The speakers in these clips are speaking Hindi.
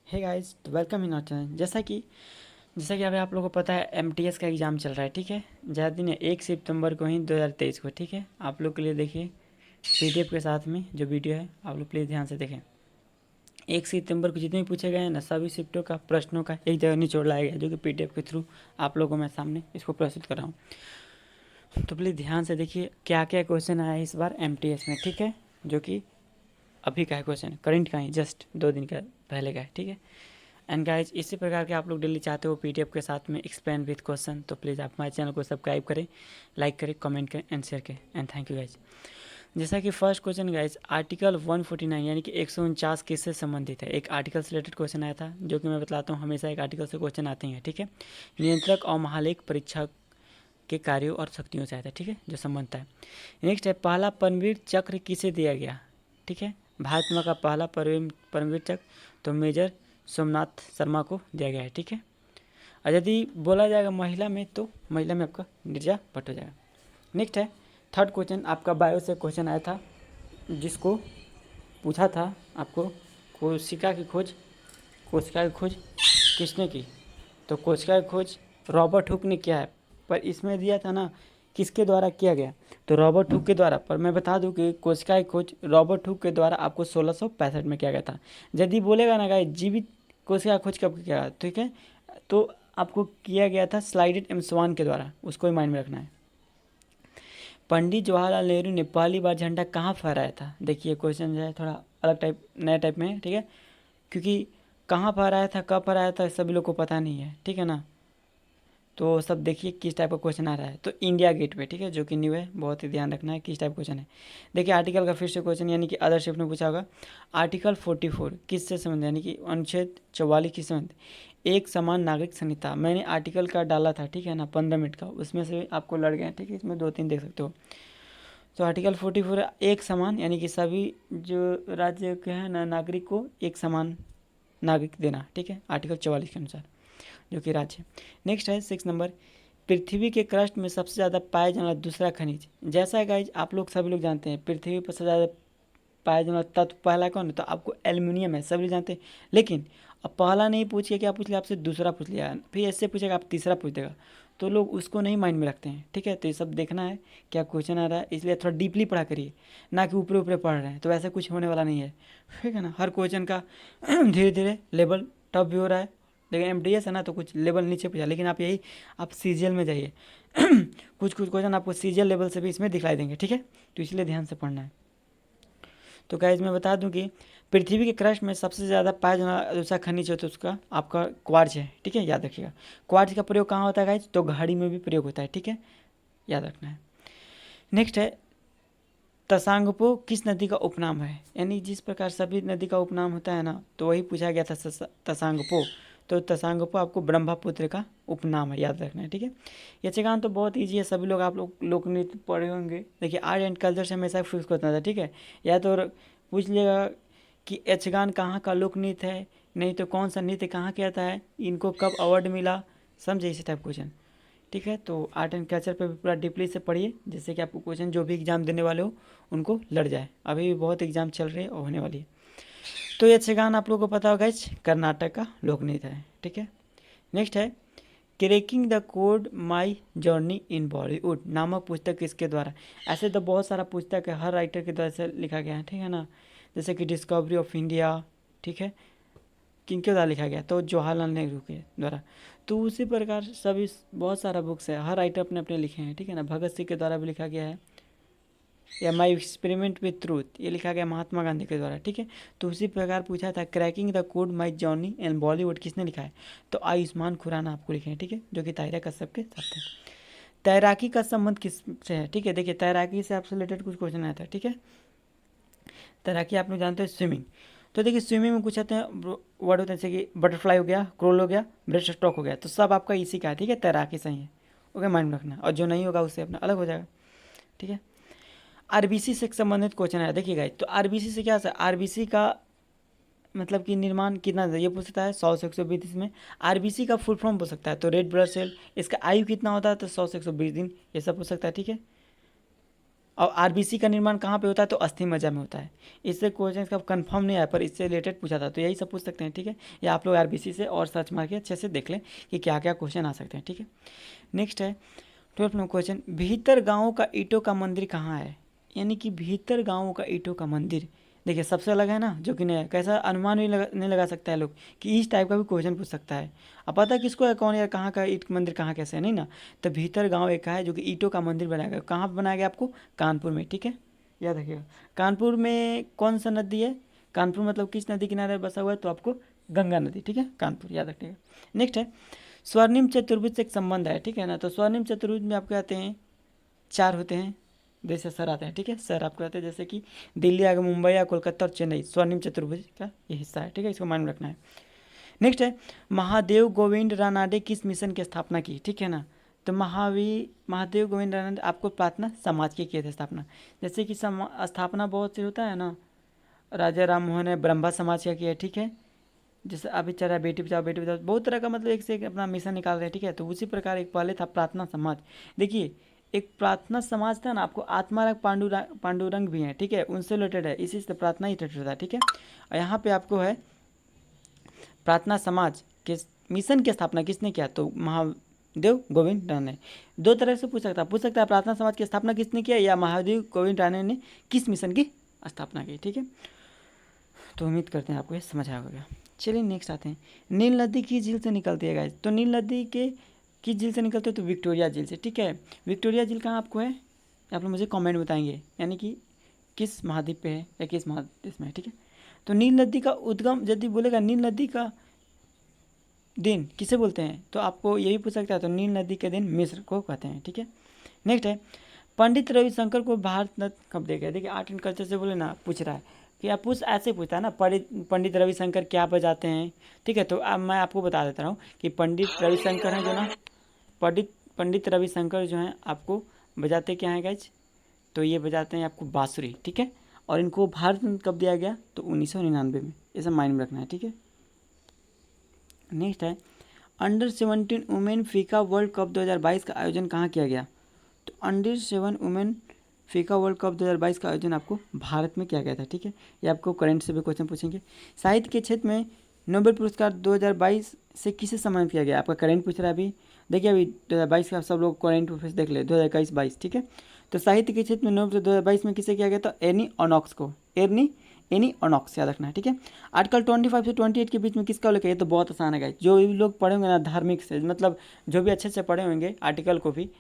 Hey guys, welcome in our channel. जैसा कि अभी आप लोगों को पता है एमटीएस का एग्ज़ाम चल रहा है। ठीक है, ज़्यादा दिन है, 1 सितंबर को ही 2023 को। ठीक है, आप लोग के लिए देखिए पीडीएफ के साथ में जो वीडियो है, आप लोग प्लीज़ ध्यान से देखें। 1 सितंबर को जितने भी पूछे गए हैं ना, सभी शिफ्टों का प्रश्नों का एक जगह निचोड़ लाया गया, जो कि पीडीएफ के थ्रू आप लोगों को मैं सामने इसको प्रस्तुत कर रहा हूँ। तो प्लीज़ ध्यान से देखिए क्या क्या क्वेश्चन आया है इस बार एमटीएस में। ठीक है, जो कि अभी का है क्वेश्चन, करंट का ही, जस्ट 2 दिन का पहले का है। ठीक है, एंड गाइज इसी प्रकार के आप लोग डेली चाहते हो पीडीएफ के साथ में एक्सप्लेन विद क्वेश्चन, तो प्लीज़ आप हमारे चैनल को सब्सक्राइब करें, लाइक करें, कमेंट करें एंड शेयर करें। And thank you guys. जैसा कि फर्स्ट क्वेश्चन गाइज, आर्टिकल 149 यानी कि 149 किससे संबंधित है। एक आर्टिकल से रिलेटेड क्वेश्चन आया था, जो कि मैं बतलाता हूँ, हमेशा एक आर्टिकल से क्वेश्चन आते हैं। ठीक है, नियंत्रक और महालेख परीक्षा के कार्यों और शक्तियों से आता है। ठीक है, जो संबंध है। नेक्स्ट है, पहला परमवीर चक्र किसे दिया गया। ठीक है, भारत माँ का पहला परमवीर चक्र तो मेजर सोमनाथ शर्मा को दिया गया है। ठीक है, और यदि बोला जाएगा महिला में, तो महिला में आपका गिरजा भट्ट हो जाएगा। नेक्स्ट है, थर्ड क्वेश्चन आपका बायो से क्वेश्चन आया था, जिसको पूछा था आपको कोशिका की खोज किसने की। तो कोशिका की खोज रॉबर्ट हुक ने किया है, पर इसमें दिया था ना किसके द्वारा किया गया, तो रॉबर्ट हुक के द्वारा। पर मैं बता दूं कि कोशिका की खोज रॉबर्ट हुक के द्वारा आपको 1665 में किया गया था। यदि बोलेगा ना गाइस जीवित कोशिका खोज कब किया, ठीक है, तो आपको किया गया था स्लाइडेड एम स्वान के द्वारा, उसको ही माइंड में रखना है। पंडित जवाहरलाल नेहरू ने पहली बार झंडा कहाँ फहराया था। देखिए क्वेश्चन जो है थोड़ा अलग टाइप, नया टाइप में है। ठीक है, क्योंकि कहाँ फहराया था, कब फहराया था, सभी लोग को पता नहीं है। ठीक है ना, तो सब देखिए किस टाइप का क्वेश्चन आ रहा है। तो इंडिया गेट पे, ठीक है, जो कि न्यू है, बहुत ही ध्यान रखना है किस टाइप क्वेश्चन है। देखिए आर्टिकल का फिर से क्वेश्चन, यानी कि अदर शिफ्ट में पूछा होगा। आर्टिकल 44 किससे संबंध, यानी कि अनुच्छेद 44 किस संबंध, एक समान नागरिक संहिता। मैंने आर्टिकल का डाला था, ठीक है ना, 15 मिनट का, उसमें से आपको लड़ गया। ठीक है, इसमें 2-3 देख सकते हो। तो आर्टिकल 44 एक समान, यानी कि सभी जो राज्य के हैं ना नागरिक को एक समान नागरिक देना। ठीक है, आर्टिकल 44 के अनुसार, जो कि राज्य। नेक्स्ट है 6 नंबर, पृथ्वी के क्रस्ट में सबसे ज़्यादा पाया जाने वाला दूसरा खनिज। जैसा है गाइज, आप लोग सभी लोग जानते हैं पृथ्वी पर सबसे ज़्यादा पाया जाने वाला तत्व पहला कौन है, तो आपको एल्यूमिनियम है, सभी लोग जानते हैं। लेकिन अब पहला नहीं पूछिए क्या पूछ लिया, आपसे दूसरा पूछ लिया, फिर ऐसे पूछेगा आप तीसरा पूछ देगा, तो लोग उसको नहीं माइंड में रखते हैं। ठीक है, तो ये सब देखना है क्या क्वेश्चन आ रहा है, इसलिए थोड़ा डीपली पढ़ा करिए, ना कि ऊपरे ऊपरे पढ़ रहे हैं, तो ऐसा कुछ होने वाला नहीं है। ठीक है ना, हर क्वेश्चन का धीरे धीरे लेवल टफ भी हो रहा है, लेकिन एमटीएस है ना, तो कुछ लेवल नीचे पूछा, लेकिन आप सीजीएल में जाइए कुछ कुछ क्वेश्चन आपको सीजीएल लेवल से भी इसमें दिखाई देंगे। ठीक है, तो इसलिए ध्यान से पढ़ना है। तो गाइज मैं बता दूं कि पृथ्वी के क्रस्ट में सबसे ज़्यादा पाया जाने वाला दूसरा खनिज होता है, उसका आपका क्वार्ज है। ठीक है, याद रखिएगा। क्वार्ज का प्रयोग कहाँ होता है गाइज, तो घड़ी में भी प्रयोग होता है। ठीक है, याद रखना है। नेक्स्ट है, तसांगपो किस नदी का उपनाम है, यानी जिस प्रकार सभी नदी का उपनाम होता है ना, तो वही पूछा गया था तसांगपो। तो तसांगपो आपको ब्रह्मपुत्र का उपनाम है, याद रखना है। ठीक है, यक्षगान तो बहुत ईजी है, सभी लोग आप लोग लोक नृत्य पढ़े होंगे। देखिए आर्ट एंड कल्चर से हमेशा फिक्स होता था। ठीक है, या तो पूछ लिएगा कि यक्षगान कहाँ का लोक नृत्य है, नहीं तो कौन सा नृत्य कहाँ किया जाता है, इनको कब अवार्ड मिला, समझे, इसी टाइप क्वेश्चन। ठीक है, तो आर्ट एंड कल्चर पे भी पूरा डीपली से पढ़िए, जिससे कि आपको क्वेश्चन जो भी एग्जाम देने वाले हो उनको लड़ जाए। अभी भी बहुत एग्जाम चल रहे हैं और होने वाली है। तो ये यक्षगान आप लोगों को पता होगा, इस कर्नाटक का लोक नृत्य है। ठीक है, नेक्स्ट है, cracking the code my journey in Bollywood नामक पुस्तक किसके द्वारा। ऐसे तो बहुत सारा पुस्तक है, हर राइटर के द्वारा से लिखा गया है। ठीक है ना, जैसे कि डिस्कवरी ऑफ इंडिया, ठीक है, किनके द्वारा लिखा गया, तो जवाहरलाल नेहरू के द्वारा। तो उसी प्रकार सभी बहुत सारा बुक्स है, हर राइटर अपने अपने लिखे हैं। ठीक है ना, भगत सिंह के द्वारा भी लिखा गया है, या माई एक्सपेरिमेंट विथ ट्रूथ ये लिखा गया महात्मा गांधी के द्वारा। ठीक है, तो उसी प्रकार पूछा था cracking the code my Johnny and Bollywood किसने लिखा है, तो आयुष्मान खुराना आपको लिखे हैं। ठीक है, जो कि ताहिरा कश्यप के साथ है। तैराकी का संबंध किस से है। ठीक है, देखिए तैराकी से आपसे रिलेटेड कुछ क्वेश्चन आया था। ठीक है, तैराकी आप लोग जानते हैं स्विमिंग। तो देखिए स्विमिंग में कुछ आते हैं वर्ड होते हैं, जैसे कि बटरफ्लाई हो गया, क्रोल हो गया, ब्रेस्ट स्ट्रोक हो गया, तो सब आपका इसी का है। ठीक है, तैराकी सही है, ओके, माइंड में रखना, और जो नहीं होगा उससे अपना अलग हो जाएगा। ठीक है, आरबीसी से संबंधित क्वेश्चन है। देखिएगा, तो आरबीसी से क्या है, आरबीसी का मतलब कि निर्माण कितना ये पूछ सकता है, 100 से 120 में। आरबीसी का फुल फॉर्म पूछ सकता है, तो रेड ब्लड सेल, इसका आयु कितना होता है, तो 100 से 120 दिन, ये सब पूछ सकता है। ठीक है, और आरबीसी का निर्माण कहाँ पे होता है? तो अस्थि मज्जा में होता है। इससे क्वेश्चन का कंफर्म नहीं आया पर इससे रिलेटेड पूछा था, तो यही सब पूछ सकते हैं, ठीक है। या आप लोग आरबीसी से और सर्च मार के अच्छे से देख लें कि क्या क्या क्वेश्चन आ सकते हैं, ठीक है। नेक्स्ट है 12th नंबर क्वेश्चन, भीतर गाँव का ईंटों का मंदिर कहाँ है? यानी कि भीतर गाँव का ईंटों का मंदिर, देखिए सबसे अलग है ना, जो कि नहीं है, कैसा अनुमान भी नहीं लगा सकता है लोग कि इस टाइप का भी क्वेश्चन पूछ सकता है। अब पता है किसको है कौन यार, कहाँ का ईंट मंदिर कहाँ कैसे है, नहीं ना। तो भीतर गांव एक है जो कि ईंटों का मंदिर बनाया गया, कहाँ पर बनाया गया आपको? कानपुर में, ठीक है, याद रखिएगा। कानपुर में कौन सा नदी है? कानपुर मतलब किस नदी किनारे बसा हुआ है? तो आपको गंगा नदी, ठीक है, कानपुर याद रखिएगा। नेक्स्ट है स्वर्णिम चतुर्भुज से एक संबंध है, ठीक है ना। तो स्वर्णिम चतुर्भुज में आपको आते हैं 4 होते हैं, जैसे सर आते हैं, ठीक है, सर आपको आते हैं जैसे कि दिल्ली आ गया, मुंबई या कोलकाता और चेन्नई, स्वर्णिम चतुर्भुज का ये हिस्सा है, ठीक है, इसको माइंड में रखना है। नेक्स्ट है महादेव गोविंद रानाडे किस मिशन की स्थापना की? ठीक है ना। तो महादेव गोविंद रानाडे आपको प्रार्थना समाज के किए थे स्थापना। जैसे कि स्थापना बहुत से होता है ना, राजा राम मोहन ने ब्रह्मा समाज का किया है, ठीक है। जैसे अभी चल रहा है बेटी बचाओ, बहुत तरह का मतलब एक से एक अपना मिशन निकाल रहे हैं, ठीक है। तो उसी प्रकार एक पहले था प्रार्थना समाज। देखिए एक प्रार्थना समाज था ना, आपको आत्माराम पांडुरंग भी हैं, ठीक है, उनसे रिलेटेड है, इसी से प्रार्थना ही रिलेटेड था, ठीक है। और यहाँ पे आपको है प्रार्थना समाज के मिशन की स्थापना किसने किया? तो महादेव गोविंद राणे ने। दो तरह से पूछ सकता है प्रार्थना समाज की स्थापना किसने किया, या महादेव गोविंद राणे ने किस मिशन की स्थापना की, ठीक है। तो उम्मीद करते हैं आपको ये समझ आ गया। चलिए नेक्स्ट आते हैं, नील नदी किस झील से निकलती है गाइस? तो नील नदी के किस झील से निकलते हैं? तो विक्टोरिया झील से, ठीक है। विक्टोरिया झील कहाँ आपको है? आप लोग मुझे कमेंट बताएंगे, यानी कि किस महाद्वीप पे है या किस महादेश में है, ठीक है। तो नील नदी का उद्गम यदि बोलेगा नील नदी का दिन किसे बोलते हैं, तो आपको यही पूछ सकता है। तो नील नदी के दिन मिस्र को कहते हैं, ठीक है। नेक्स्ट है पंडित रविशंकर को भारत रत्न कब दिया गया? देखिए आर्ट एंड कल्चर से बोले ना पूछ रहा है कि आप पूछ ऐसे पूछता है ना, पंडित रविशंकर क्या बजाते हैं, ठीक है। तो अब मैं आपको बता देता हूँ कि पंडित रविशंकर हैं जो ना, पंडित रविशंकर जो हैं आपको बजाते क्या हैं गाइज? तो ये बजाते हैं आपको बांसुरी, ठीक है। और इनको भारत रत्न कब दिया गया? तो 1999 में, ऐसा माइंड में रखना है, ठीक है। नेक्स्ट है अंडर 17 वुमेन फीका वर्ल्ड कप 2022 का आयोजन कहाँ किया गया? तो अंडर 7 वुमेन फीका वर्ल्ड कप 2022 का आयोजन आपको भारत में किया गया था, ठीक है। ये आपको करंट से भी क्वेश्चन पूछेंगे। साहित्य के क्षेत्र में नोबेल पुरस्कार 2022 से किसे सम्मानित किया गया? आपका करंट पूछ रहा है अभी, देखिए अभी 2022 का सब लोग करंट अफेयर्स देख ले, 2021-22, ठीक है। तो साहित्य के क्षेत्र में नोबेल 2022 में किसे किया गया था? एनी ऑनॉक्स को, एनी ऑनॉक्स याद रखना है, ठीक है। आर्टिकल 25 से 28 के बीच में किसका उल्लेख है? ये तो बहुत आसान है गाइस, जो भी लोग पढ़े होंगे ना धार्मिक से, मतलब जो भी अच्छे से पढ़े होंगे आर्टिकल को भी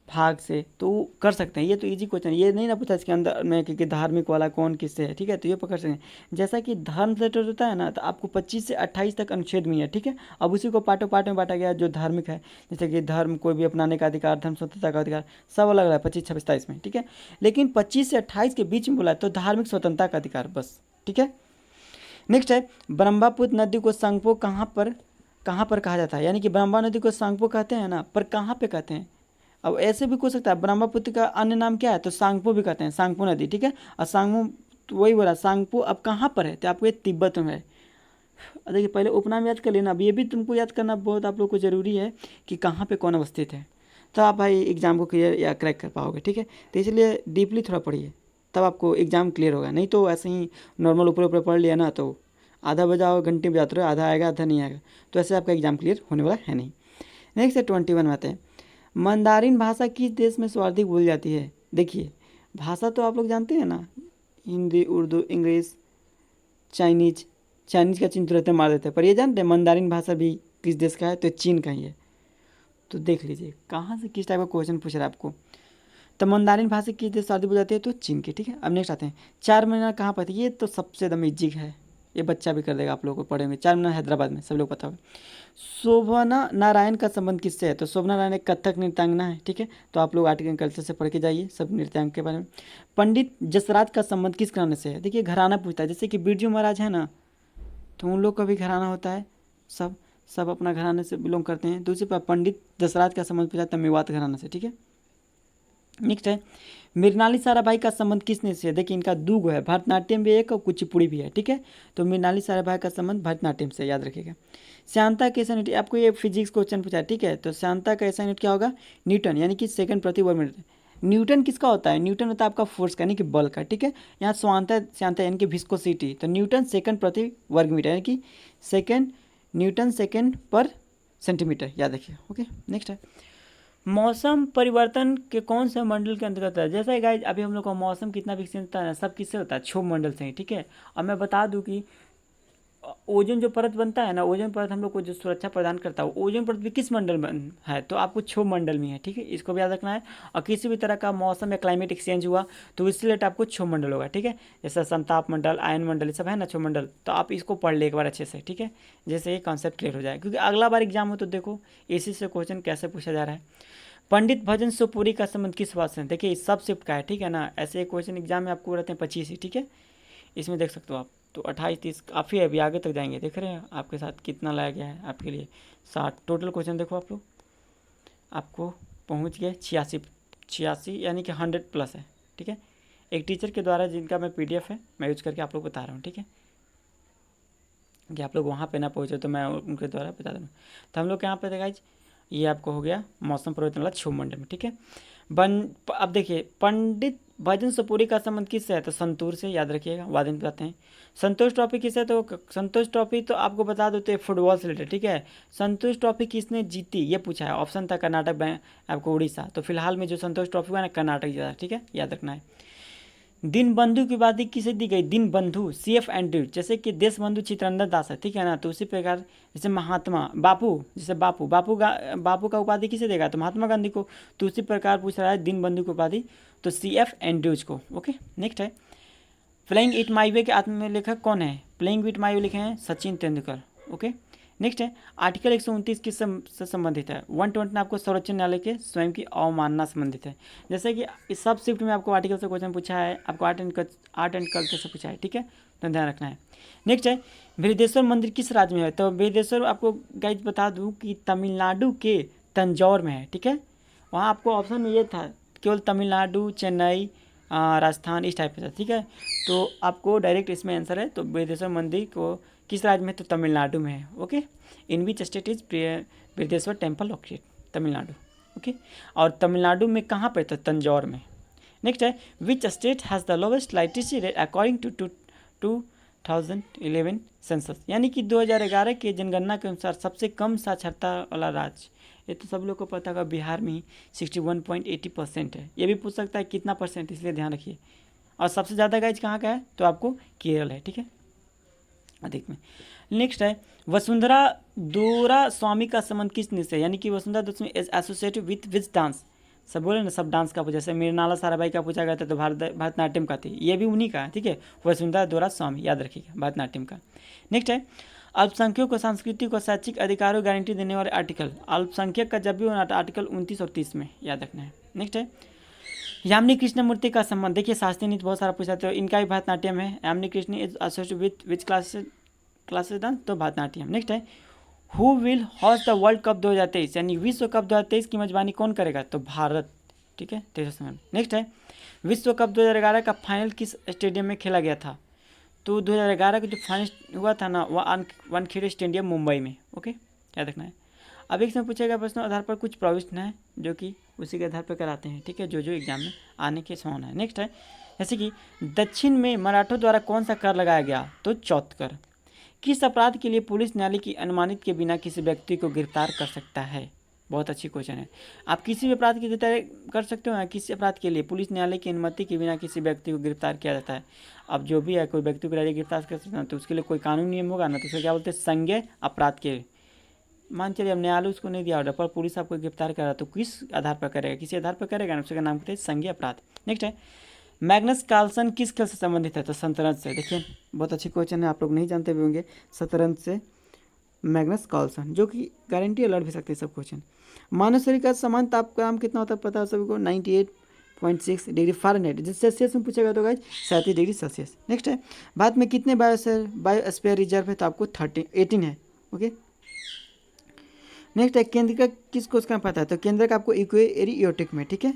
भाग से, तो कर सकते हैं। ये तो इजी क्वेश्चन, ये नहीं ना पूछा इसके अंदर में कि धार्मिक वाला कौन किससे है, ठीक है। तो ये पकड़ सकते हैं, जैसा कि धर्म रिलेटेड होता है ना, तो आपको 25 से 28 तक अनुच्छेद में है, ठीक है। अब उसी को पार्टों में बांटा गया जो धार्मिक है, जैसे कि धर्म कोई भी अपनाने का अधिकार, धर्म स्वतंत्रता का अधिकार, सब अलग अलग है 25, 26, 27 में, ठीक है। लेकिन 25 से 28 के बीच में बोला है तो धार्मिक स्वतंत्रता का अधिकार बस, ठीक है। नेक्स्ट है ब्रह्मपुत्र नदी को सांगपो कहाँ पर कहा जाता है? यानी कि ब्रह्मा नदी को सांगपो कहते हैं ना, पर कहाँ पे कहते हैं? अब ऐसे भी हो सकता है ब्रह्मपुत्र का अन्य नाम क्या है? तो सांगपो भी कहते हैं, सांगपो नदी, ठीक है। और सांगपो, तो वही बोला सांगपो अब कहाँ पर है? तो आपको ये तिब्बत में है। देखिए पहले उपनाम याद कर लेना, अब ये भी तुमको याद करना बहुत आप लोग को जरूरी है कि कहाँ पे कौन अवस्थित है, तो आप भाई एग्जाम को क्लियर या क्रैक कर पाओगे, ठीक है। तो इसलिए डीपली थोड़ा पढ़िए, तब आपको एग्जाम क्लियर होगा। नहीं तो ऐसे ही नॉर्मल ऊपर ऊपर पढ़ लिया ना, तो आधा बजाओ घंटे बजाते रहो, आधा आएगा आधा नहीं आएगा, तो ऐसे आपका एग्जाम क्लियर होने वाला है नहीं। नेक्स्ट है 21 में आते हैं, मंदारिन भाषा किस देश में सर्वाधिक बोली जाती है? देखिए भाषा तो आप लोग जानते हैं ना, हिंदी, उर्दू, इंग्लिश, चाइनीज का चिन्ह तुरंत मार देते हैं, पर ये जानते हैं मंदारिन भाषा भी किस देश का है? तो चीन का ही है। तो देख लीजिए कहाँ से किस टाइप का क्वेश्चन पूछ रहा है आपको। तो मंदारिन भाषा किस देश शादी हो जाती है? तो चीन की, ठीक है। अब नेक्स्ट आते हैं, 4 मीनार कहाँ पर थी? ये तो सबसे एकदम इजी है, ये बच्चा भी कर देगा, आप लोगों को पढ़ेंगे। 4 मीनार हैदराबाद में, सब लोग पता होगा। शोभना नारायण का संबंध किससे है? तो शोभना नारायण एक कथक नृत्यांगना है, ठीक है। तो आप लोग आर्ट एंड कल्चर से पढ़ के जाइए सब नृत्यांग के बारे में। पंडित जसराज का संबंध किस घराने से है? देखिए घराना पूछता है, जैसे कि बिरजू महाराज है ना, तो उन लोग का भी घराना होता है, सब अपना घराने से बिलोंग करते हैं। दूसरे पर पंडित जसराज का संबंध पूछा था मेवात घराना से, ठीक है। नेक्स्ट है मृणाली साराभाई का संबंध किसने से है? देखिए इनका दूगो है, भरतनाट्यम भी एक और कुचिपुड़ी भी है, ठीक है। तो मृणाली साराभाई का संबंध भरतनाट्यम से, याद रखिएगा। श्यानता का ऐसा यूनिट, आपको ये फिजिक्स क्वेश्चन पूछा है, ठीक है। तो श्यानता का ऐसा यूनिट क्या होगा? न्यूटन, यानी कि सेकंड प्रति वर्ग मीटर। न्यूटन किसका होता है? न्यूटन होता है आपका फोर्स का यानी कि बल का, ठीक है। यहाँ श्यांता यानी कि विस्कोसिटी, तो न्यूटन सेकंड प्रति वर्ग मीटर यानी कि न्यूटन सेकंड पर सेंटीमीटर, याद रखिए। ओके, नेक्स्ट है मौसम परिवर्तन के कौन से मंडल के अंतर्गत है? जैसे गाइज अभी हम लोग का मौसम कितना विकसित होता है ना, सब किससे होता है? क्षोभ मंडल से ही, ठीक है। और मैं बता दूं कि ओजोन जो परत बनता है ना, ओजोन परत हम लोग को जो सुरक्षा प्रदान करता है, ओजोन परत भी किस मंडल में है? तो आपको क्षोभ मंडल में है, ठीक है, इसको भी याद रखना है। और किसी भी तरह का मौसम या क्लाइमेट एक्सचेंज हुआ तो इससे रिलेटेड आपको क्षोभ मंडल होगा, ठीक है। जैसे समताप मंडल, आयन मंडल, ये सब है ना क्षोभ मंडल, तो आप इसको पढ़ ले एक बार अच्छे से, ठीक है, जैसे ये कॉन्सेप्ट क्लियर हो जाए, क्योंकि अगला बार एग्जाम हो तो देखो इसी से क्वेश्चन कैसे पूछा जा रहा है। पंडित भजन सुपुरी का संबंध किस बात से? देखिए सब शिफ्ट का है, ठीक है ना, ऐसे क्वेश्चन एग्जाम में आपको रहते हैं 25 ही, ठीक है, इसमें देख सकते हो आप। तो 28 30 काफ़ी है, अभी आगे तक जाएंगे, देख रहे हैं आपके साथ कितना लाया गया है आपके लिए, 60 टोटल क्वेश्चन देखो आप लोग, आपको पहुंच गए 86 यानी कि 100 प्लस है, ठीक है। एक टीचर के द्वारा जिनका मैं PDF है मैं यूज करके आप लोग बता रहा हूँ, ठीक है, कि आप लोग वहाँ पे ना पहुँचे तो मैं उनके द्वारा बता दूँ। तो हम लोग यहाँ पे देखा ये आपको हो गया मौसम परिवर्तन वाला क्षोभ मंडल में, ठीक है। अब देखिए पंडित भजन सुपुरी का संबंध किससे है? तो संतूर से, याद रखिएगा, बाद में बताते हैं। संतोष ट्रॉफी किससे है? तो संतोष ट्रॉफी तो आपको बता दो तो फुटबॉल से रिलेटेड, ठीक है। संतोष ट्रॉफी किसने जीती ये पूछा है, ऑप्शन था कर्नाटक, आपको उड़ीसा, तो फिलहाल में जो संतोष ट्रॉफी हुआ ना कर्नाटक जीता, ठीक है, याद रखना है। दिन बंधु की उपाधि किसे दी गई? दिन बंधु CF एंड्रयूज, जैसे कि देश बंधु चित्रंजन दास है, ठीक है ना, तो उसी प्रकार जैसे महात्मा बापू, जैसे बापू का उपाधि किसे देगा? तो महात्मा गांधी को, तो उसी प्रकार पूछ रहा है दिन बंधु की उपाधि तो CF एंड्रयूज को। ओके, नेक्स्ट है प्लेइंग इट माई वे के आत्मलेखक कौन है? प्लेइंग इट माई वे लिखे हैं सचिन तेंदुलकर। ओके, नेक्स्ट है आर्टिकल 129 किस से संबंधित है? 120 आपको सर्वोच्च न्यायालय के स्वयं की अवमानना संबंधित है। जैसे कि इस सब शिफ्ट में आपको आर्टिकल से क्वेश्चन पूछा है, आपको आर्ट एंड कल्चर से पूछा है, ठीक है, तो ध्यान रखना है। नेक्स्ट है बृहदेश्वर मंदिर किस राज्य में है? तो बृहदेश्वर आपको गाइज बता दूँ कि तमिलनाडु के तंजौर में है, ठीक है। वहाँ आपको ऑप्शन में ये था केवल तमिलनाडु, चेन्नई, राजस्थान, इस टाइप का, ठीक है, तो आपको डायरेक्ट इसमें आंसर है। तो बृहदेश्वर मंदिर को किस राज्य में? तो तमिलनाडु में है। Okay, in which state is Brihadeeswara temple located? Tamil Nadu. Okay, और तमिलनाडु में कहाँ पर? तो तंजौर में। नेक्स्ट है which state has the lowest literacy rate according to 2011 census, यानी कि 2011 के जनगणना के अनुसार सबसे कम साक्षरता वाला राज्य, ये तो सब लोग को पता होगा, बिहार में ही 61.80% है। ये भी पूछ सकता है कितना परसेंट, इसलिए ध्यान रखिए। और सबसे ज़्यादा गाइज कहाँ का है? तो आपको केरल है, ठीक है, अधिक में। नेक्स्ट है वसुंधरा दोरा स्वामी का संबंध किस नृत्य से? यानी कि वसुंधरा दोरा is associated with which dance? सब बोले ना, सब डांस का पूछा, जैसे मृणाला साराभाई का पूछा गया था तो भरतनाट्यम का थी, ये भी उन्हीं का है, ठीक है, वसुंधरा दोरा स्वामी, याद रखिएगा, भरतनाट्यम का। नेक्स्ट है अल्पसंख्यकों को सांस्कृतिक और शैक्षिक अधिकारों की गारंटी देने वाले आर्टिकल, अल्पसंख्यक का जब भी होना था आर्टिकल 29 और 30 में, याद रखना है। नेक्स्ट है यामिनी कृष्णमूर्ति का संबंध, देखिए शास्त्रीय नृत्य बहुत सारा पूछा, तो इनका भी भरतनाट्यम है। Yamini Krishna is associated with which classes dance? तो भरतनाट्यम। नेक्स्ट है who will host the world cup 2023, यानी विश्व कप 2023 की मेजबानी कौन करेगा? तो भारत, ठीक है, 23 नेक्स्ट है विश्व कप 2011 का फाइनल किस स्टेडियम में खेला गया था? तो 2011 का जो फाइनल हुआ था ना वह वानखेड़े स्टेडियम मुंबई में। ओके, याद रखना है। अब एक समय पूछेगा प्रश्न आधार पर कुछ प्रविष्ट है जो कि उसी के आधार पर कराते हैं, ठीक है, जो एग्जाम में आने की संभावना है। नेक्स्ट है जैसे कि दक्षिण में मराठों द्वारा कौन सा कर लगाया गया? तो चौथ कर। किस अपराध के लिए पुलिस न्यायालय की अनुमानित के बिना किसी व्यक्ति को गिरफ्तार कर सकता है? बहुत अच्छी क्वेश्चन है। आप किसी भी अपराध की गिरफ्तार कर सकते हो ना, किसी अपराध के लिए पुलिस न्यायालय की अनुमति के बिना किसी व्यक्ति को गिरफ्तार किया जाता है। अब जो भी है कोई व्यक्ति को गिरफ्तार कर सकता है तो उसके लिए कोई कानून नियम होगा ना, तो उसको क्या बोलते हैं? संज्ञेय अपराध के। मान चलिए अब न्यायालय उसको नहीं दिया ऑर्डर पर पुलिस आपको गिरफ्तार करा, तो किस आधार पर करेगा? किसी आधार पर करेगा ना, उसका नाम कहते हैं संज्ञेय अपराध। नेक्स्ट है मैग्नस कार्लसन किस खेल से संबंधित है? तो शतरंज से। देखिए बहुत अच्छी क्वेश्चन है, आप लोग नहीं जानते भी होंगे, शतरंज से मैग्नस कार्लसन, जो कि गारंटी लड़ भी सकते हैं सब क्वेश्चन। मानव शरीर का समान तापमान कितना होता है पता है सभी को? 98.6 डिग्री फ़ारेनहाइट, जिस सेल्सियस में पूछेगा तो गाइस 37 डिग्री सेल्सियस। नेक्स्ट है भारत में कितने बायोस्फीयर रिजर्व है? तो आपको 18 है। ओके, नेक्स्ट है केंद्र का किस कोष का पता है? तो केंद्र का आपको यूकेरियोटिक में, ठीक है,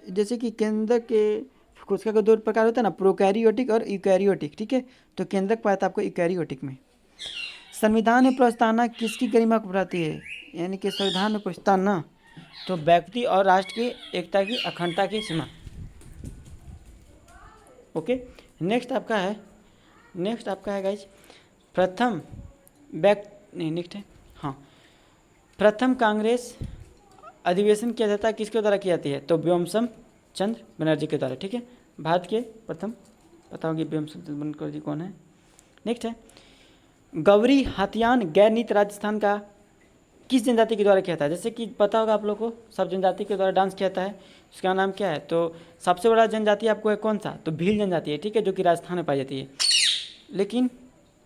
जैसे कि केंद्र के कोशिका का दो प्रकार होता है ना, प्रोकैरियोटिक और यूकैरियोटिक, ठीक है, तो केंद्रक पाया था आपको यूकैरियोटिक में। संविधान में प्रस्तावना किसकी गरिमा को बढ़ाती है? यानी कि संविधान में प्रस्तावना तो व्यक्ति और राष्ट्र की एकता की अखंडता की सीमा। ओके, नेक्स्ट आपका है गाइज प्रथम नेक्स्ट है हाँ, प्रथम कांग्रेस अधिवेशन किया जाता है किसके द्वारा की जाती है? तो व्योमसम चंद्र बनर्जी के द्वारा। ठीक है, भारत के प्रथम पता होगी व्योमसम चंद्र बनर्जी कौन है। नेक्स्ट है गौरी हथियान गैर नीति राजस्थान का किस जनजाति के द्वारा किया था? जैसे कि पता होगा आप लोग को, सब जनजाति के द्वारा डांस किया जाता है, उसका नाम क्या है? तो सबसे बड़ा जनजाति आपको है कौन सा? तो भील जनजाति है। ठीक है, जो कि राजस्थान में पाई जाती है। लेकिन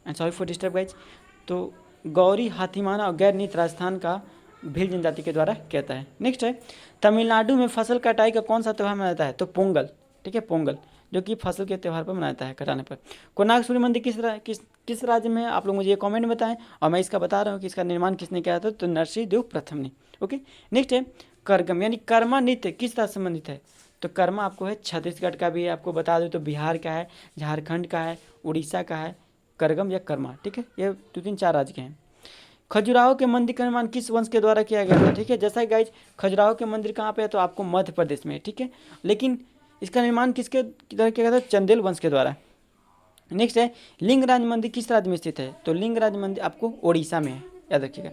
सॉरी फॉर डिस्टर्ब गाइज, तो गौरी हाथीमाना और गैर नीति राजस्थान का भील जनजाति के द्वारा कहता है। नेक्स्ट है तमिलनाडु में फसल कटाई का कौन सा त्यौहार मनाया जाता है? तो पोंगल। ठीक है, पोंगल, जो कि फसल के त्यौहार पर मनाया जाता है कटाने पर। कोणार्क सूर्य मंदिर किस राज्य में है? आप लोग मुझे ये कमेंट में बताएं, और मैं इसका बता रहा हूँ कि इसका निर्माण किसने किया था? तो नरसिंह देव प्रथम ने। ओके, नेक्स्ट है करगम यानी कर्मा नृत्य किस राज्य से संबंधित है? तो कर्मा आपको है छत्तीसगढ़ का भी है, आपको बता दूँ तो बिहार का है, झारखंड का है, उड़ीसा का है करगम या कर्मा। ठीक है, ये 2-3-4 राज्य के हैं। खजुराहो के मंदिर का निर्माण किस वंश के द्वारा किया गया था? ठीक है, जैसा गाइज खजुराहो के मंदिर कहाँ पे है? तो आपको मध्य प्रदेश में है। ठीक है, लेकिन इसका निर्माण किसके द्वारा किया गया था? चंदेल वंश के द्वारा। नेक्स्ट है लिंगराज मंदिर किस राज्य में स्थित है? तो लिंगराज मंदिर आपको ओडिशा में है, याद रखिएगा।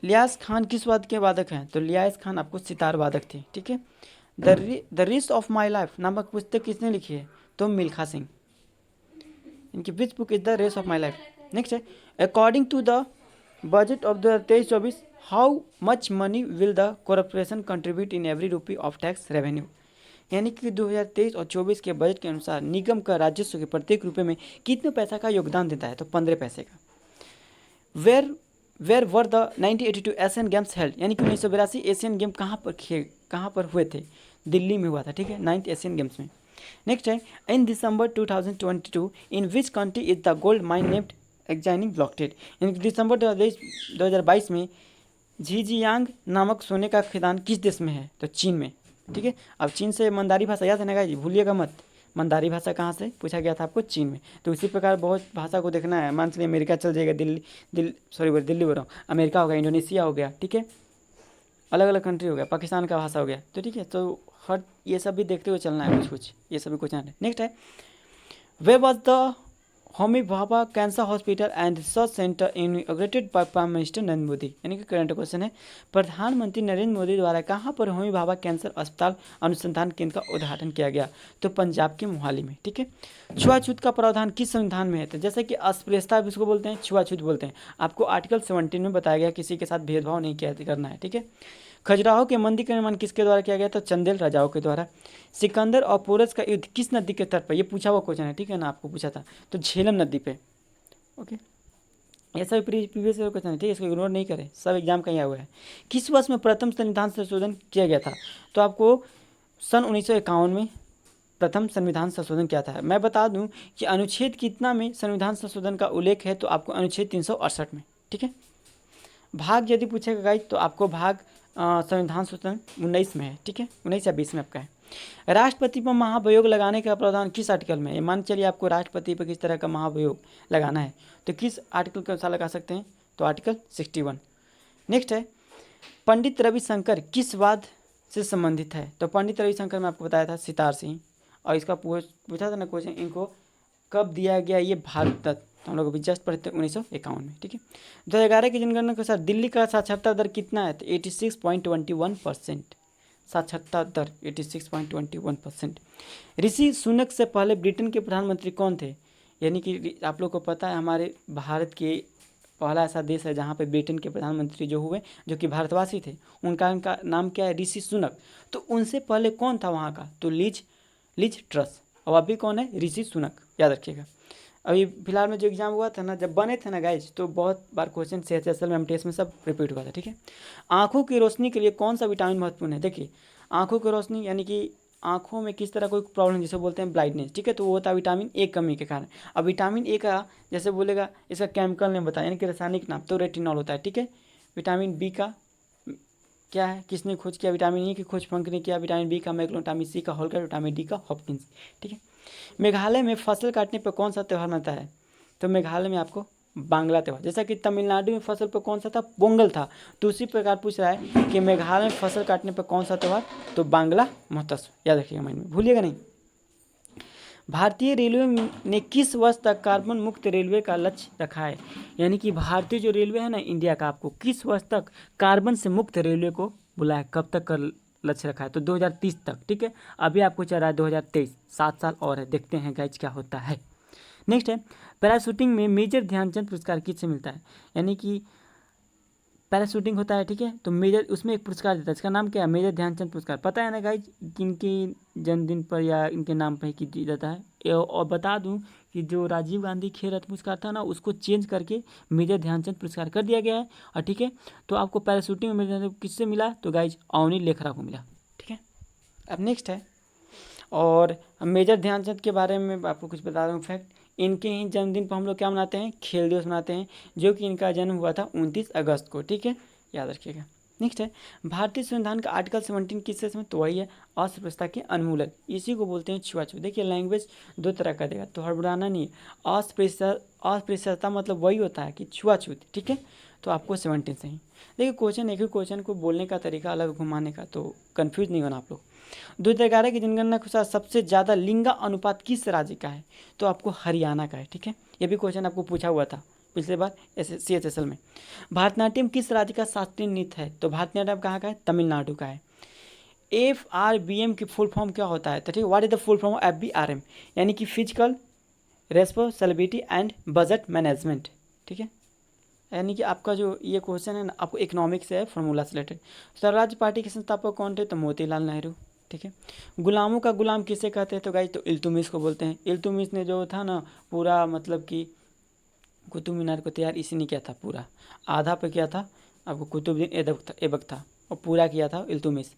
लियास खान किस वाद्य के वादक हैं? तो लियास खान आपको सितार वादक थे। ठीक है, the wrist of my life नामक पुस्तक किसने लिखी है? तो मिल्खा सिंह। इनकी which book is the race of my life. Next है according to the budget of 2023-24 how much money will the corporation contribute in every rupee of tax revenue? यानी कि 2023 और 24 के बजट के अनुसार निगम का राजस्व के प्रत्येक रुपये में कितने पैसा का योगदान देता है? तो 15 पैसे का। Where were the 1982 Asian Games held? यानी कि 1982 एशियन गेम कहाँ पर हुए थे? दिल्ली में हुआ था। ठीक है, 9th एशियन गेम्स में। नेक्स्ट है in December 2022 in which country is the gold mine named एक्जाइनिंग ब्लॉकटेड? यानी कि दिसंबर 2022 में झीजियांग नामक सोने का खदान किस देश में है? तो चीन में। ठीक है, अब चीन से मंदारी भाषा याद है ना गाइस, भूलिएगा मत। मंदारी भाषा कहाँ से पूछा गया था आपको? चीन में। तो इसी प्रकार बहुत भाषा को देखना है। मान चलिए अमेरिका चल जाएगा, दिल्ली बोल रहा हूँ, अमेरिका हो गया, इंडोनेशिया हो गया। ठीक है, अलग अलग कंट्री हो गया, पाकिस्तान का भाषा हो गया। तो ठीक है, तो हर ये सब भी देखते हुए चलना है, कुछ ये सब भी कुछ है। नेक्स्ट है where was the Homi Bhabha cancer hospital and research centre inaugurated by prime minister Narendra Modi? यानी कि करंट क्वेश्चन है, प्रधानमंत्री नरेंद्र मोदी द्वारा कहाँ पर होमी भाभा कैंसर अस्पताल अनुसंधान केंद्र का उद्घाटन किया गया? तो पंजाब के मोहाली में। ठीक है, छुआछूत का प्रावधान किस संविधान में है? तो जैसे कि अस्पृश्यता भी इसको बोलते हैं, छुआछूत बोलते हैं। आपको आर्टिकल 17 में बताया गया किसी के साथ भेदभाव नहीं किया करना है। ठीक है, खजुराहो के मंदिर का निर्माण किसके द्वारा किया गया? तो चंदेल राजाओं के द्वारा। सिकंदर और पोरस का युद्ध किस नदी के तट पर? ये पूछा हुआ क्वेश्चन है। ठीक है ना, आपको पूछा था, तो झेलम नदी पे। ओके, ऐसा भी प्रीवियस क्वेश्चन है। ठीक है, इसको इग्नोर नहीं करें, सब एग्जाम का यहाँ हुआ है। किस वर्ष में प्रथम संविधान संशोधन किया गया था? तो आपको सन 1951 में प्रथम संविधान संशोधन किया था। मैं बता दूं कि अनुच्छेद कितना में संविधान संशोधन का उल्लेख है? तो आपको अनुच्छेद 368 में। ठीक है, भाग यदि पूछेगा गाइज तो आपको भाग संविधान संशोधन 19 में है। ठीक है, 19 या 20 में आपका है। राष्ट्रपति पर महाभियोग लगाने का प्रावधान किस आर्टिकल में है? मान चलिए आपको राष्ट्रपति पर किस तरह का महाभियोग लगाना है, तो किस आर्टिकल के अनुसार लगा सकते हैं? तो आर्टिकल 61। नेक्स्ट है पंडित रविशंकर किस वाद से संबंधित है? तो पंडित रविशंकर में आपको बताया था सितार से ही, और इसका पूछा था ना क्वेश्चन, इनको कब दिया गया ये भारत रत्न? तो हम लोग अभी जस्ट पढ़ते हैं 1951 में। ठीक है, 2011 की जनगणना के अनुसार दिल्ली का साक्षरता दर कितना है? तो 86.21%। साक्षरता दर 86.21%। ऋषि सुनक से पहले ब्रिटेन के प्रधानमंत्री कौन थे? यानी कि आप लोग को पता है हमारे भारत के पहला ऐसा देश है जहाँ पे ब्रिटेन के प्रधानमंत्री जो हुए, जो कि भारतवासी थे, उनका नाम क्या है? ऋषि सुनक। तो उनसे पहले कौन था वहाँ का? तो लिज ट्रस। और अभी कौन है? ऋषि सुनक, याद रखिएगा। अभी फिलहाल में जो एग्जाम हुआ था ना, जब बने थे ना गाइज, तो बहुत बार क्वेश्चन CHSL में MTS में सब रिपीट हुआ था। ठीक है, आँखों की रोशनी के लिए कौन सा विटामिन महत्वपूर्ण है? देखिए आँखों की रोशनी यानी कि आँखों में किस तरह कोई प्रॉब्लम जिसे बोलते हैं ब्लाइंडनेस। ठीक है, तो वो होता है विटामिन ए कमी के कारण। अब विटामिन ए का जैसे बोलेगा इसका केमिकल नेम बताया, यानी कि रासायनिक नाम, तो रेटिनॉल होता है। ठीक है, विटामिन बी का क्या है, किसने खोज किया? विटामिन ई की खोज पंख ने किया। विटामिन बी का मैग्लो, विटामिन सी का होल्कर, विटामिन डी का हॉपकिंस। ठीक है, मेघालय में फसल काटने पर कौन सा त्यौहार मनता है? तो मेघालय में आपको बांग्ला त्यौहार। जैसा कि तमिलनाडु में फसल पर कौन सा था, पोंगल था, तो उसी प्रकार पूछ रहा है कि मेघालय में फसल काटने पर कौन सा त्यौहार, तो बांग्ला महोत्सव। याद रखिएगा माइंड में, भूलिएगा नहीं। भारतीय रेलवे ने किस वर्ष तक कार्बन मुक्त रेलवे का लक्ष्य रखा है, यानी कि भारतीय जो रेलवे है ना इंडिया का, आपको किस वर्ष तक कार्बन से मुक्त रेलवे को बुलाया है, कब तक का लक्ष्य रखा है, तो 2030 तक। ठीक है, अभी आपको चल रहा है 2023, 7 साल और है, देखते हैं गाइज क्या होता है। नेक्स्ट है, पैराशूटिंग में मेजर ध्यानचंद पुरस्कार किससे मिलता है, यानी कि पैराशूटिंग होता है, ठीक है, तो मेजर उसमें एक पुरस्कार देता है, इसका नाम क्या है, मेजर ध्यानचंद पुरस्कार। पता है ना गाइज किनके जन्मदिन पर या इनके नाम पर ही की जाता है। और बता दूं कि जो राजीव गांधी खेल रत्न पुरस्कार था ना, उसको चेंज करके मेजर ध्यानचंद पुरस्कार कर दिया गया है। और ठीक है, तो आपको पैराशूटिंग में मेजर किससे मिला, तो गाइज अवनी लेखरा को मिला। ठीक है, अब नेक्स्ट है, और मेजर ध्यानचंद के बारे में आपको कुछ बता रहा हूँ फैक्ट। इनके ही जन्मदिन पर हम लोग क्या मनाते हैं, खेल दिवस मनाते हैं, जो कि इनका जन्म हुआ था 29 अगस्त को। ठीक है, याद रखिएगा। नेक्स्ट है, भारतीय संविधान का आर्टिकल 17 किस सेक्शन में, तो वही है अस्पृश्यता के उन्मूलन, इसी को बोलते हैं छुआछूत। देखिए लैंग्वेज दो तरह का देगा, तो हड़बड़ाना नहीं है। अस्पृश्यता मतलब वही होता है कि छुआछूत। ठीक है, तो आपको 17 से ही देखिए क्वेश्चन, एक ही क्वेश्चन को बोलने का तरीका अलग घुमाने का, तो कन्फ्यूज नहीं होना आप लोग। 2011 की जनगणना के अनुसार सबसे ज़्यादा लिंगा अनुपात किस राज्य का है, तो आपको हरियाणा का है। ठीक है, ये भी क्वेश्चन आपको पूछा हुआ था पिछले बार CHSL में। भारतनाट्यम किस राज्य का शास्त्रीय नृत्य है, तो भारतनाट्यम कहाँ का है, तमिलनाडु का है। FRBM की फुल फॉर्म क्या होता है, तो ठीक, what is the full form of FBRM, यानी कि physical responsibility and budget management. ठीक है, यानी कि आपका जो ये क्वेश्चन है ना, आपको इकोनॉमिक्स से है, फार्मूला से रिलेटेड। स्वराज पार्टी के संस्थापक कौन थे, तो मोतीलाल नेहरू। ठीक है, गुलामों का गुलाम किसे कहते हैं, तो गाइस तो इल्तुतमिश को बोलते हैं। इल्तुतमिश ने जो था ना पूरा मतलब कि कुतुब मीनार को तैयार इसी ने किया था, पूरा आधा पे किया था आपको कुतुबुद्दीन ऐबक था, और पूरा किया था इल्तुतमिश,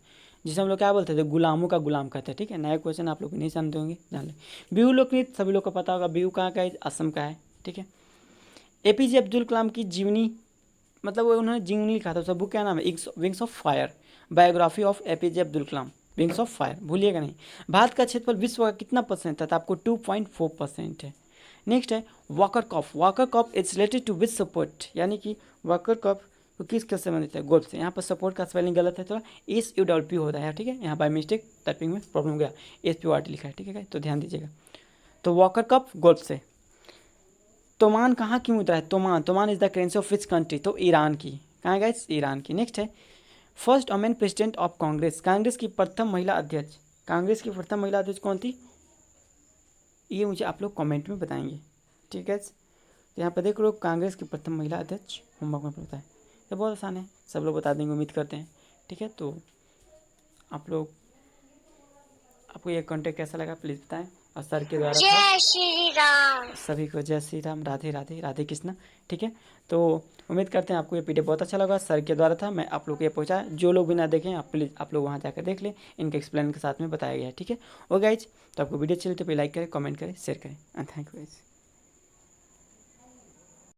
जिसे हम लोग क्या बोलते थे, गुलामों का गुलाम कहते हैं। ठीक है, नया क्वेश्चन आप लोग नहीं समझते होंगे, जान लें। बिहू लोकनृत्य सभी लोग को पता होगा, बिहू कहाँ का है, असम का है। ठीक है, APJ अब्दुल कलाम की जीवनी, मतलब वो उन्होंने जीवनी लिखा था, उसका बुक क्या नाम है, wings of fire, biography of APJ Abdul Kalam, wings of fire, भूलिएगा नहीं। भारत का क्षेत्रफल विश्व का कितना परसेंट था, तो आपको 2.4% है। नेक्स्ट है Walker Cup. Walker Cup is related to which sport, यानी कि वॉकर कॉफ को किस से संबंधित है, गोल्फ से। यहाँ पर सपोर्ट का स्पेलिंग गलत है, थोड़ा SUPP होता है। ठीक है, यहाँ बाय मिस्टेक टाइपिंग में प्रॉब्लम हो गया, SPORT लिखा है। ठीक है, तो ध्यान दीजिएगा। तो वॉकर कॉफ गोल्फ से। तोमान कहाँ की मुद्रा है, toman is the currency of which country, तो ईरान की। कहाँ गाइस, ईरान की। नेक्स्ट है first women president of Congress. Congress की प्रथम महिला अध्यक्ष, कांग्रेस की प्रथम महिला अध्यक्ष कौन थी, ये मुझे आप लोग कमेंट में बताएंगे। ठीक है, तो यहाँ पर देख लो कांग्रेस की प्रथम महिला अध्यक्ष, होमवर्क में पता है, तो बहुत आसान है, सब लोग बता देंगे, उम्मीद करते हैं। ठीक है, तो आप लोग, आपको ये कंटेंट कैसा लगा प्लीज़ बताएं, और सर के द्वारा जय श्री राम। सभी को जय श्री राम, राधे राधे, राधे कृष्णा। ठीक है, तो उम्मीद करते हैं आपको ये PDF बहुत अच्छा लगा, सर के द्वारा था, मैं आप लोग को ये पहुँचा। जो लोग भी ना देखें आप प्लीज़ आप लोग वहाँ जाकर देख लें, इनके एक्सप्लेन के साथ में बताया गया है। ठीक है, और गाइज तो आपको वीडियो अच्छी लगी तो लाइक करें, कमेंट करें, शेयर करें, एंड थैंक यू गाइज।